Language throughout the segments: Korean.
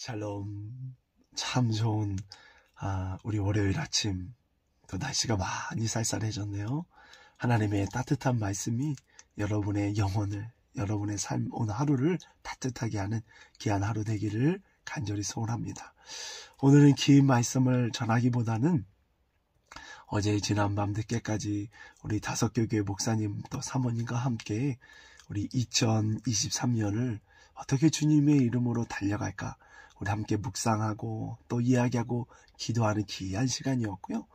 샬롬. 참 좋은 우리 월요일 아침, 또 날씨가 많이 쌀쌀해졌네요. 하나님의 따뜻한 말씀이 여러분의 영혼을, 여러분의 삶, 오늘 하루를 따뜻하게 하는 귀한 하루 되기를 간절히 소원합니다. 오늘은 긴 말씀을 전하기보다는 어제 지난밤 늦게까지 우리 다섯교회 목사님 또 사모님과 함께 우리 2023년을 어떻게 주님의 이름으로 달려갈까, 우리 함께 묵상하고 또 이야기하고 기도하는 귀한 시간이었고요.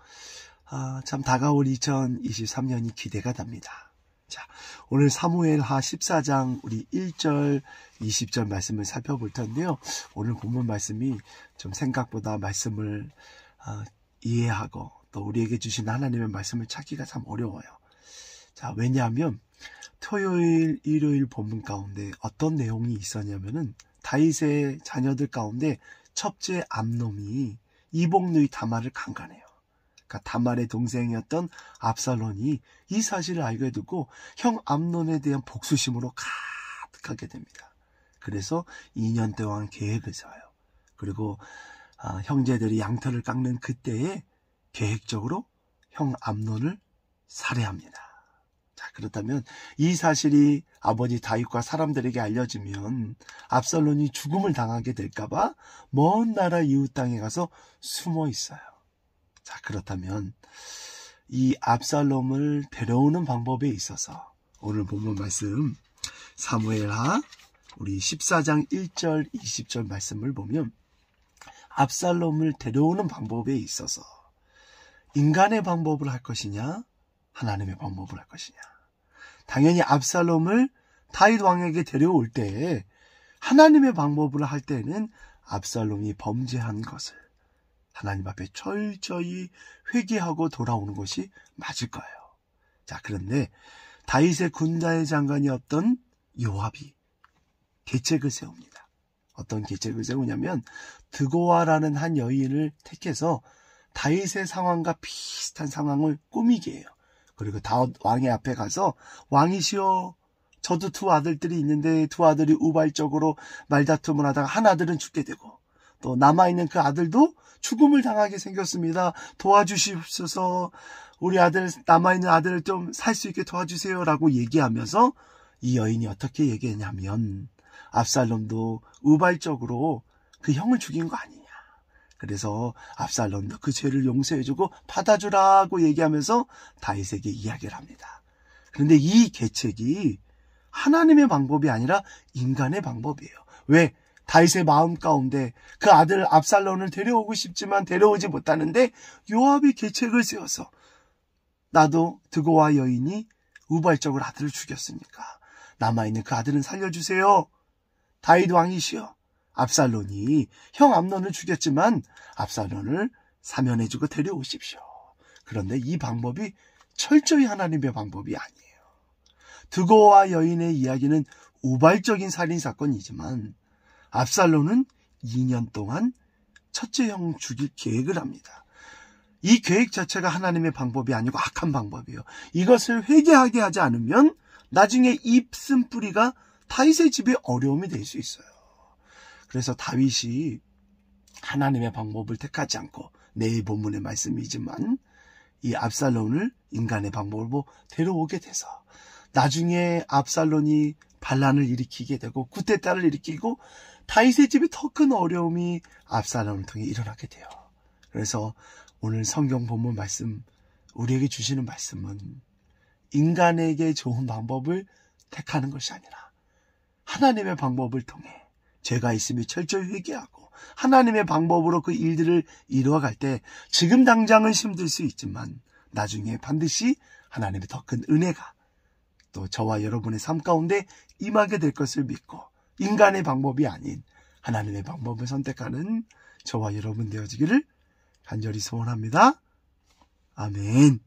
참 다가올 2023년이 기대가 됩니다. 자, 오늘 사무엘하 14장 우리 1절 20절 말씀을 살펴볼 텐데요. 오늘 본문 말씀이 좀 생각보다 말씀을 이해하고 또 우리에게 주신 하나님의 말씀을 찾기가 참 어려워요. 자, 왜냐하면 토요일, 일요일 본문 가운데 어떤 내용이 있었냐면은 다윗의 자녀들 가운데 첫째 암놈이 이복누이 다말을 강간해요. 그러니까 다말의 동생이었던 압살론이 이 사실을 알게 되고 형 암논에 대한 복수심으로 가득하게 됩니다. 그래서 2년 동안 계획을 세워요. 그리고 형제들이 양털을 깎는 그때에 계획적으로 형 암논을 살해합니다. 자, 그렇다면 이 사실이 아버지 다윗과 사람들에게 알려지면 압살론이 죽음을 당하게 될까봐 먼 나라 이웃 땅에 가서 숨어 있어요. 자, 그렇다면 이 압살롬을 데려오는 방법에 있어서 오늘 본문 말씀 사무엘하 우리 14장 1절 20절 말씀을 보면 압살롬을 데려오는 방법에 있어서 인간의 방법을 할 것이냐, 하나님의 방법을 할 것이냐. 당연히 압살롬을 다윗 왕에게 데려올 때 하나님의 방법을 할 때는 압살롬이 범죄한 것을 하나님 앞에 철저히 회개하고 돌아오는 것이 맞을 거예요. 자, 그런데 다윗의 군사의 장관이었던 요압이 계책을 세웁니다. 어떤 계책을 세우냐면 드고아라는 한 여인을 택해서 다윗의 상황과 비슷한 상황을 꾸미게 해요. 그리고 다윗 왕의 앞에 가서 왕이시여, 저도 두 아들들이 있는데 두 아들이 우발적으로 말다툼을 하다가 한 아들은 죽게 되고 또 남아있는 그 아들도 죽음을 당하게 생겼습니다. 도와주시옵소서. 우리 아들, 남아있는 아들을 좀 살 수 있게 도와주세요 라고 얘기하면서 이 여인이 어떻게 얘기했냐면 압살롬도 우발적으로 그 형을 죽인 거 아니냐. 그래서 압살롬도 그 죄를 용서해주고 받아주라고 얘기하면서 다윗에게 이야기를 합니다. 그런데 이 계책이 하나님의 방법이 아니라 인간의 방법이에요. 왜? 다윗의 마음 가운데 그 아들 압살롬을 데려오고 싶지만 데려오지 못하는데 요압이 계책을 세워서 나도 드고아 여인이 우발적으로 아들을 죽였으니까 남아있는 그 아들은 살려주세요. 다윗 왕이시여, 압살롬이 형 암논을 죽였지만 압살롬을 사면해주고 데려오십시오. 그런데 이 방법이 철저히 하나님의 방법이 아니에요. 드고아 여인의 이야기는 우발적인 살인사건이지만 압살롬은 2년 동안 첫째 형 죽일 계획을 합니다. 이 계획 자체가 하나님의 방법이 아니고 악한 방법이에요. 이것을 회개하게 하지 않으면 나중에 이 쓴뿌리가 다윗의 집에 어려움이 될 수 있어요. 그래서 다윗이 하나님의 방법을 택하지 않고 내일 본문의 말씀이지만 이 압살롬을 인간의 방법으로 데려오게 돼서 나중에 압살롬이 반란을 일으키게 되고 쿠데타를 일으키고 다윗의 집에 더 큰 어려움이 압살롬을 통해 일어나게 돼요. 그래서 오늘 성경 본문 말씀, 우리에게 주시는 말씀은 인간에게 좋은 방법을 택하는 것이 아니라 하나님의 방법을 통해 죄가 있으면 철저히 회개하고 하나님의 방법으로 그 일들을 이루어갈 때 지금 당장은 힘들 수 있지만 나중에 반드시 하나님의 더 큰 은혜가 또 저와 여러분의 삶 가운데 임하게 될 것을 믿고 인간의 방법이 아닌 하나님의 방법을 선택하는 저와 여러분 되어지기를 간절히 소원합니다. 아멘.